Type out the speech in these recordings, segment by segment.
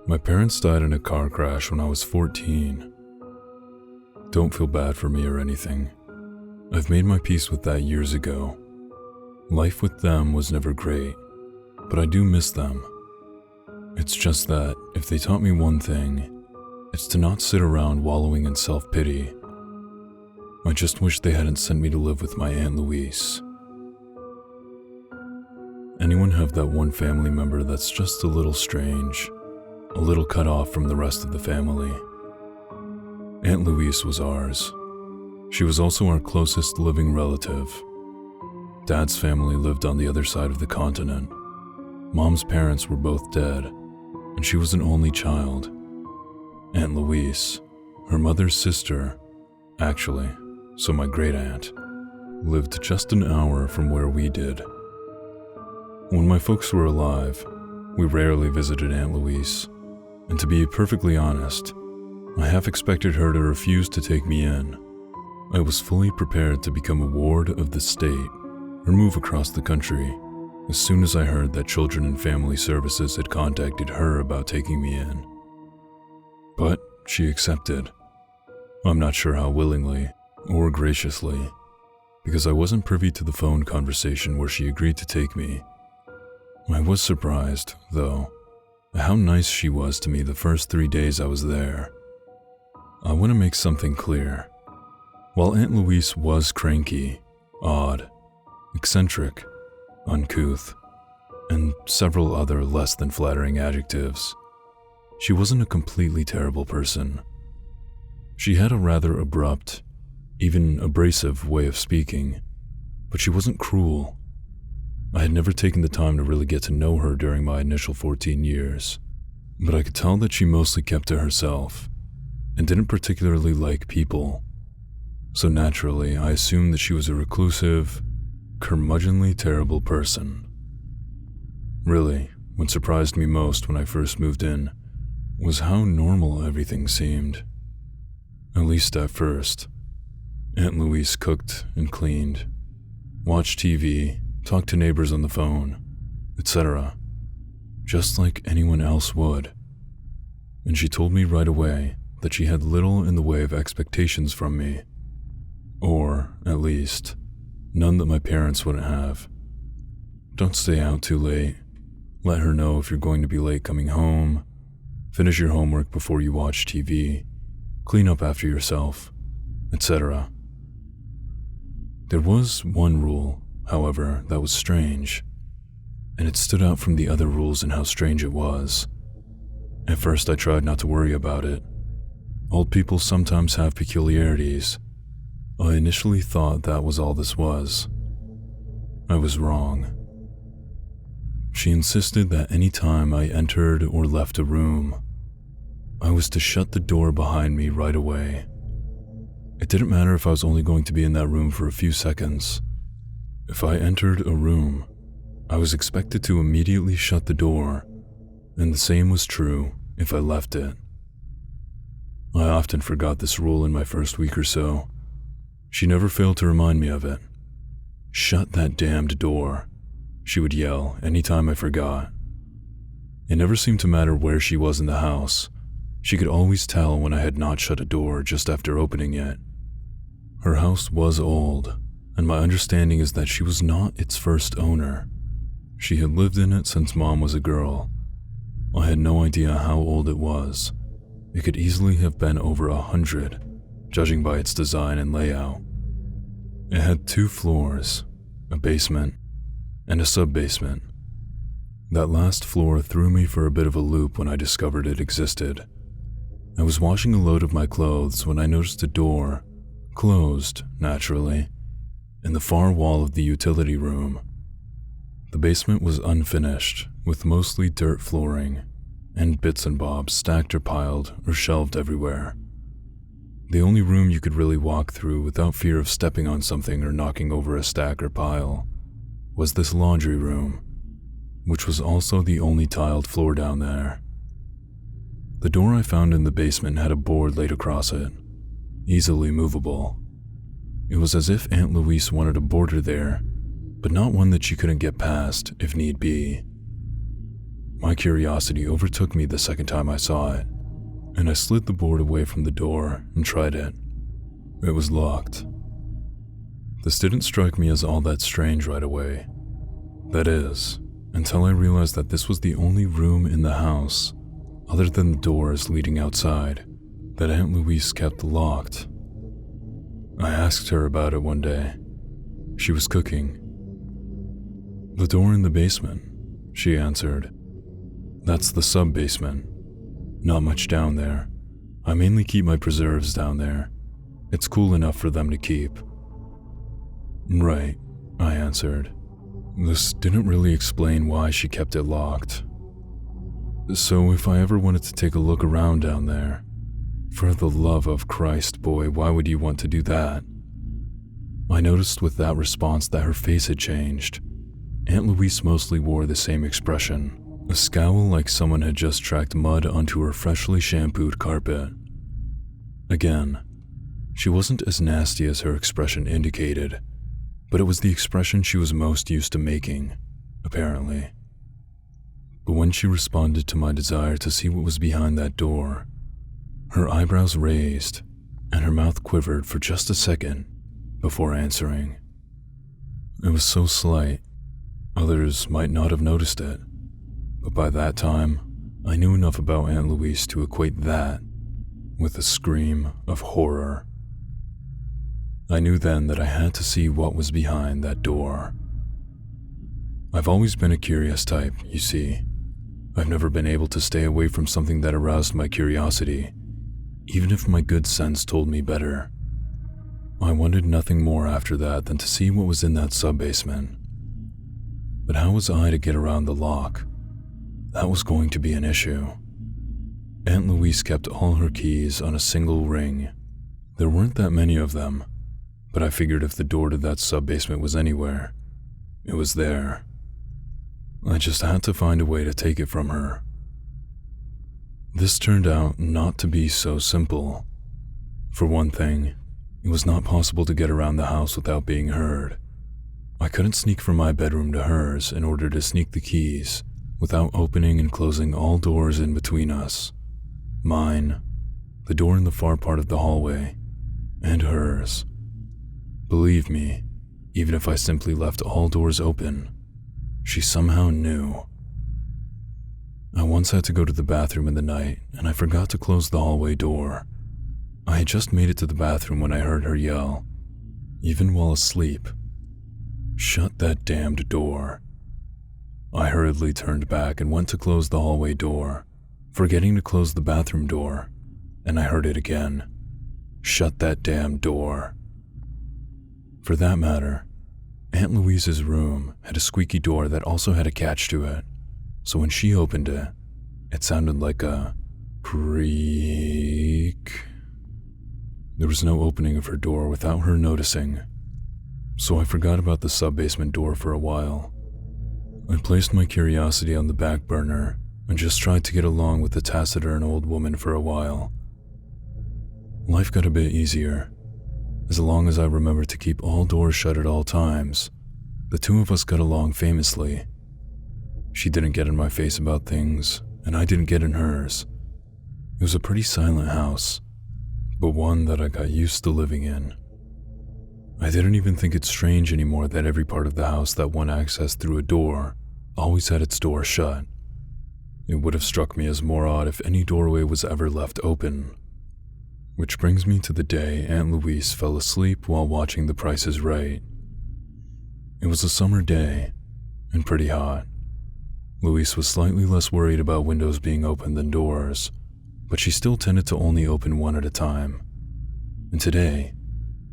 My parents died in a car crash when I was 14. Don't feel bad for me or anything. I've made my peace with that years ago. Life with them was never great, but I do miss them. It's just that if they taught me one thing, it's to not sit around wallowing in self-pity. I just wish they hadn't sent me to live with my Aunt Louise. Anyone have that one family member that's just a little strange? A little cut off from the rest of the family? Aunt Louise was ours. She was also our closest living relative. Dad's family lived on the other side of the continent. Mom's parents were both dead, and she was an only child. Aunt Louise, her mother's sister, actually, so my great-aunt, lived just an hour from where we did. When my folks were alive, we rarely visited Aunt Louise. And to be perfectly honest, I half expected her to refuse to take me in. I was fully prepared to become a ward of the state or move across the country as soon as I heard that Children and Family Services had contacted her about taking me in. But she accepted. I'm not sure how willingly or graciously, because I wasn't privy to the phone conversation where she agreed to take me. I was surprised, though, at how nice she was to me the first 3 days I was there. I want to make something clear. While Aunt Louise was cranky, odd, eccentric, uncouth, and several other less than flattering adjectives, she wasn't a completely terrible person. She had a rather abrupt, even abrasive way of speaking, but she wasn't cruel. I had never taken the time to really get to know her during my initial 14 years, but I could tell that she mostly kept to herself and didn't particularly like people. So naturally, I assumed that she was a reclusive, curmudgeonly terrible person. Really, what surprised me most when I first moved in was how normal everything seemed. At least at first. Aunt Louise cooked and cleaned, watched TV, talked to neighbors on the phone, etc., just like anyone else would. And she told me right away that she had little in the way of expectations from me, or, at least, none that my parents wouldn't have. Don't stay out too late. Let her know if you're going to be late coming home. Finish your homework before you watch TV. Clean up after yourself, etc. There was one rule, however, that was strange, and it stood out from the other rules in how strange it was. At first I tried not to worry about it. Old people sometimes have peculiarities. I initially thought that was all this was. I was wrong. She insisted that any time I entered or left a room, I was to shut the door behind me right away. It didn't matter if I was only going to be in that room for a few seconds. If I entered a room, I was expected to immediately shut the door, and the same was true if I left it. I often forgot this rule in my first week or so. She never failed to remind me of it. "Shut that damned door," she would yell any time I forgot. It never seemed to matter where she was in the house. She could always tell when I had not shut a door just after opening it. Her house was old, and my understanding is that she was not its first owner. She had lived in it since Mom was a girl. I had no idea how old it was. It could easily have been over 100, judging by its design and layout. It had 2 floors, a basement, and a sub-basement. That last floor threw me for a bit of a loop when I discovered it existed. I was washing a load of my clothes when I noticed a door, closed, naturally, in the far wall of the utility room. The basement was unfinished, with mostly dirt flooring, and bits and bobs stacked or piled or shelved everywhere. The only room you could really walk through without fear of stepping on something or knocking over a stack or pile was this laundry room, which was also the only tiled floor down there. The door I found in the basement had a board laid across it, easily movable. It was as if Aunt Louise wanted a border there but not one that she couldn't get past if need be. My curiosity overtook me the second time I saw it, and I slid the board away from the door and tried it. It was locked. This didn't strike me as all that strange right away. That is, until I realized that this was the only room in the house, other than the doors leading outside, that Aunt Louise kept locked. I asked her about it one day. She was cooking. "The door in the basement," she answered. "That's the sub-basement. Not much down there. I mainly keep my preserves down there. It's cool enough for them to keep." "Right," I answered. This didn't really explain why she kept it locked. "So if I ever wanted to take a look around down there, for the love of Christ, boy, why would you want to do that?" I noticed with that response that her face had changed. Aunt Louise mostly wore the same expression, a scowl like someone had just tracked mud onto her freshly shampooed carpet. Again, she wasn't as nasty as her expression indicated, but it was the expression she was most used to making, apparently. But when she responded to my desire to see what was behind that door, her eyebrows raised and her mouth quivered for just a second before answering. It was so slight, others might not have noticed it, but by that time, I knew enough about Aunt Louise to equate that with a scream of horror. I knew then that I had to see what was behind that door. I've always been a curious type, you see. I've never been able to stay away from something that aroused my curiosity, even if my good sense told me better. I wanted nothing more after that than to see what was in that sub-basement. But how was I to get around the lock? That was going to be an issue. Aunt Louise kept all her keys on a single ring. There weren't that many of them, but I figured if the door to that sub-basement was anywhere, it was there. I just had to find a way to take it from her. This turned out not to be so simple. For one thing, it was not possible to get around the house without being heard. I couldn't sneak from my bedroom to hers in order to sneak the keys without opening and closing all doors in between us. Mine, the door in the far part of the hallway, and hers. Believe me, even if I simply left all doors open, she somehow knew. I once had to go to the bathroom in the night, and I forgot to close the hallway door. I had just made it to the bathroom when I heard her yell, even while asleep, "Shut that damned door." I hurriedly turned back and went to close the hallway door, forgetting to close the bathroom door, and I heard it again, "Shut that damned door." For that matter, Aunt Louise's room had a squeaky door that also had a catch to it, so when she opened it, it sounded like a creak. There was no opening of her door without her noticing, so I forgot about the sub-basement door for a while. I placed my curiosity on the back burner and just tried to get along with the taciturn old woman for a while. Life got a bit easier. As long as I remembered to keep all doors shut at all times, the two of us got along famously. She didn't get in my face about things, and I didn't get in hers. It was a pretty silent house, but one that I got used to living in. I didn't even think it strange anymore that every part of the house that one accessed through a door always had its door shut. It would have struck me as more odd if any doorway was ever left open. Which brings me to the day Aunt Louise fell asleep while watching The Price is Right. It was a summer day, and pretty hot. Louise was slightly less worried about windows being open than doors, but she still tended to only open one at a time. And today,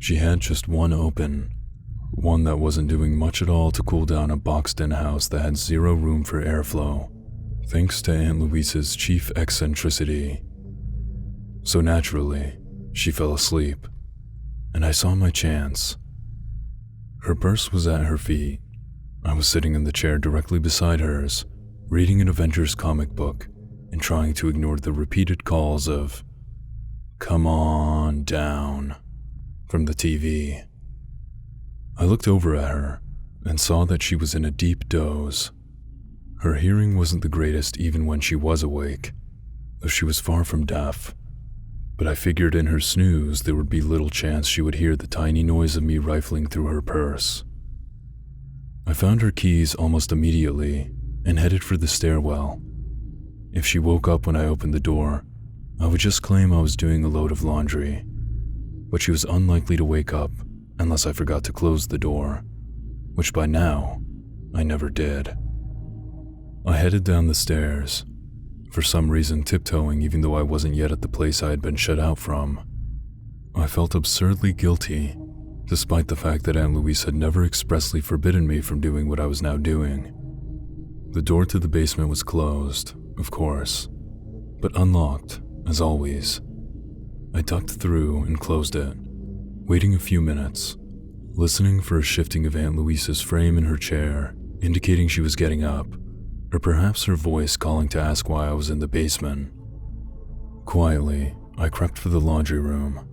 she had just one open, one that wasn't doing much at all to cool down a boxed-in house that had zero room for airflow, thanks to Aunt Louise's chief eccentricity. So naturally, she fell asleep, and I saw my chance. Her purse was at her feet. I was sitting in the chair directly beside hers, reading an Avengers comic book and trying to ignore the repeated calls of, "Come on down," from the TV. I looked over at her, and saw that she was in a deep doze. Her hearing wasn't the greatest even when she was awake, though she was far from deaf, but I figured in her snooze there would be little chance she would hear the tiny noise of me rifling through her purse. I found her keys almost immediately and headed for the stairwell. If she woke up when I opened the door, I would just claim I was doing a load of laundry, but she was unlikely to wake up unless I forgot to close the door, which by now, I never did. I headed down the stairs, for some reason tiptoeing even though I wasn't yet at the place I had been shut out from. I felt absurdly guilty, despite the fact that Aunt Louise had never expressly forbidden me from doing what I was now doing. The door to the basement was closed, of course, but unlocked, as always. I ducked through and closed it, waiting a few minutes, listening for a shifting of Aunt Louise's frame in her chair, indicating she was getting up, or perhaps her voice calling to ask why I was in the basement. Quietly, I crept for the laundry room,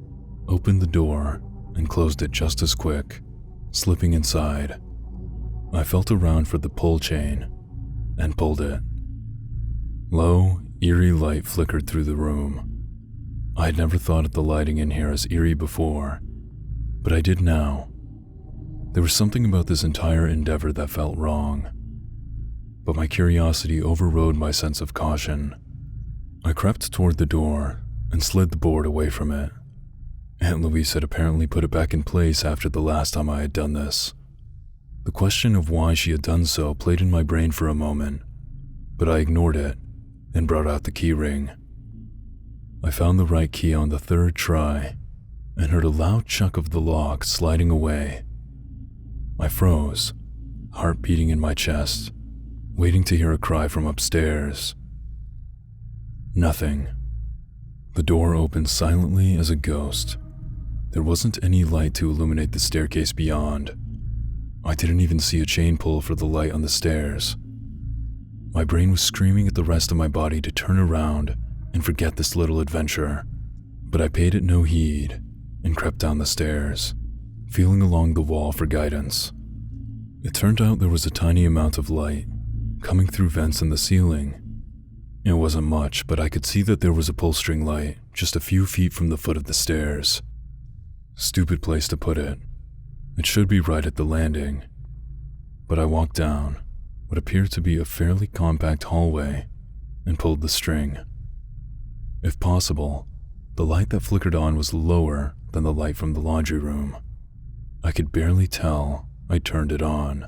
opened the door, and closed it just as quick, slipping inside. I felt around for the pull chain, and pulled it. Low, eerie light flickered through the room. I had never thought of the lighting in here as eerie before, but I did now. There was something about this entire endeavor that felt wrong, but my curiosity overrode my sense of caution. I crept toward the door and slid the board away from it. Aunt Louise had apparently put it back in place after the last time I had done this. The question of why she had done so played in my brain for a moment, but I ignored it and brought out the key ring. I found the right key on the third try and heard a loud chuck of the lock sliding away. I froze, heart beating in my chest, waiting to hear a cry from upstairs. Nothing. The door opened silently as a ghost. There wasn't any light to illuminate the staircase beyond. I didn't even see a chain pull for the light on the stairs. My brain was screaming at the rest of my body to turn around and forget this little adventure, but I paid it no heed and crept down the stairs, feeling along the wall for guidance. It turned out there was a tiny amount of light coming through vents in the ceiling. It wasn't much, but I could see that there was a pull string light just a few feet from the foot of the stairs. Stupid place to put it. It should be right at the landing. But I walked down what appeared to be a fairly compact hallway and pulled the string. If possible, the light that flickered on was lower than the light from the laundry room. I could barely tell I turned it on.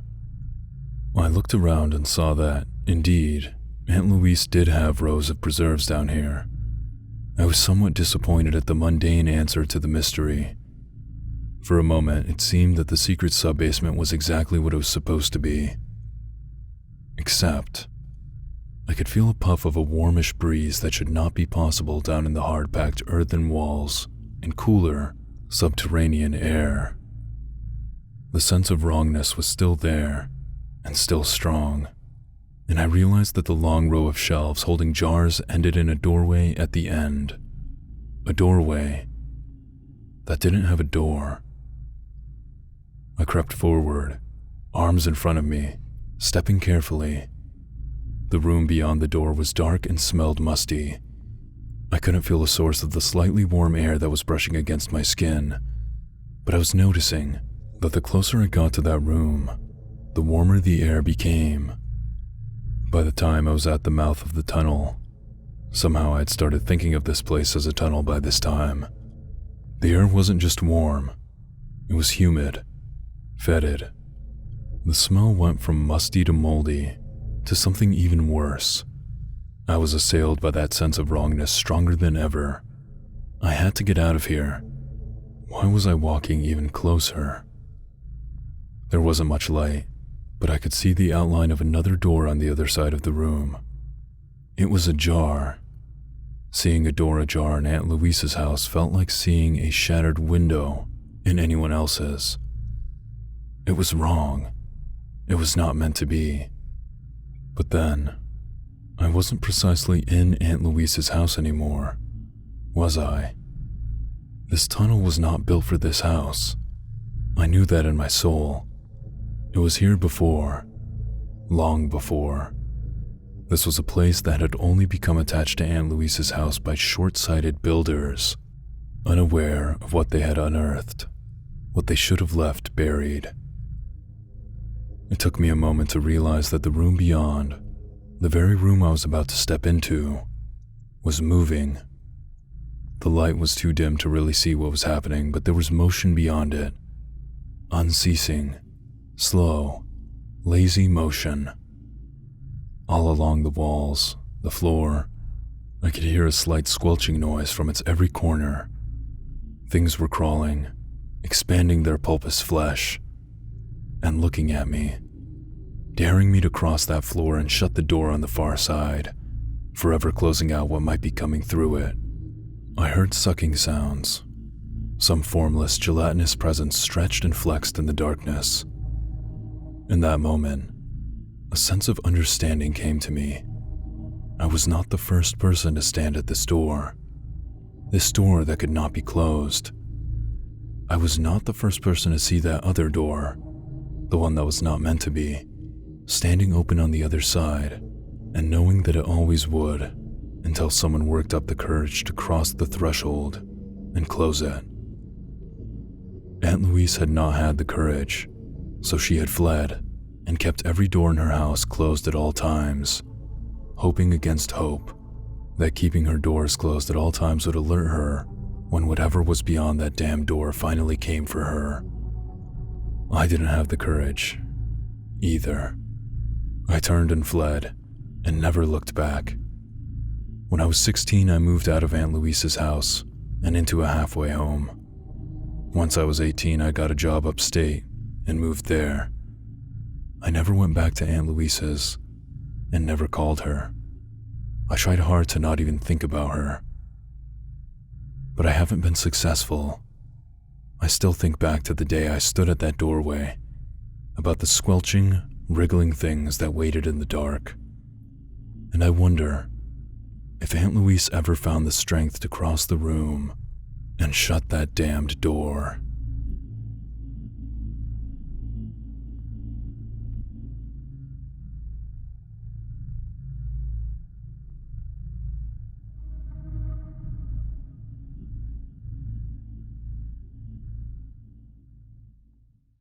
I looked around and saw that, indeed, Aunt Louise did have rows of preserves down here. I was somewhat disappointed at the mundane answer to the mystery. For a moment, it seemed that the secret sub-basement was exactly what it was supposed to be. Except, I could feel a puff of a warmish breeze that should not be possible down in the hard-packed earthen walls and cooler, subterranean air. The sense of wrongness was still there, and still strong, and I realized that the long row of shelves holding jars ended in a doorway at the end. A doorway that didn't have a door. I crept forward, arms in front of me, stepping carefully. The room beyond the door was dark and smelled musty. I couldn't feel the source of the slightly warm air that was brushing against my skin, but I was noticing that the closer I got to that room, the warmer the air became. By the time I was at the mouth of the tunnel, somehow I had started thinking of this place as a tunnel by this time. The air wasn't just warm, it was humid, fetid. The smell went from musty to moldy to something even worse. I was assailed by that sense of wrongness stronger than ever. I had to get out of here. Why was I walking even closer? There wasn't much light, but I could see the outline of another door on the other side of the room. It was ajar. Seeing a door ajar in Aunt Louise's house felt like seeing a shattered window in anyone else's. It was wrong. It was not meant to be. But then, I wasn't precisely in Aunt Louise's house anymore, was I? This tunnel was not built for this house. I knew that in my soul. It was here before, long before. This was a place that had only become attached to Aunt Louise's house by short-sighted builders, unaware of what they had unearthed, what they should have left buried. It took me a moment to realize that the room beyond, the very room I was about to step into, was moving. The light was too dim to really see what was happening, but there was motion beyond it. Unceasing, slow, lazy motion. All along the walls, the floor, I could hear a slight squelching noise from its every corner. Things were crawling, expanding their pulpous flesh, and looking at me, daring me to cross that floor and shut the door on the far side, forever closing out what might be coming through it. I heard sucking sounds. Some formless, gelatinous presence stretched and flexed in the darkness. In that moment, a sense of understanding came to me. I was not the first person to stand at this door that could not be closed. I was not the first person to see that other door, the one that was not meant to be, standing open on the other side, and knowing that it always would, until someone worked up the courage to cross the threshold and close it. Aunt Louise had not had the courage, so she had fled and kept every door in her house closed at all times, hoping against hope that keeping her doors closed at all times would alert her when whatever was beyond that damn door finally came for her. I didn't have the courage, either. I turned and fled, and never looked back. When I was 16, I moved out of Aunt Louise's house and into a halfway home. Once I was 18, I got a job upstate and moved there. I never went back to Aunt Louise's and never called her. I tried hard to not even think about her. But I haven't been successful. I still think back to the day I stood at that doorway, about the squelching, wriggling things that waited in the dark. And I wonder if Aunt Louise ever found the strength to cross the room and shut that damned door.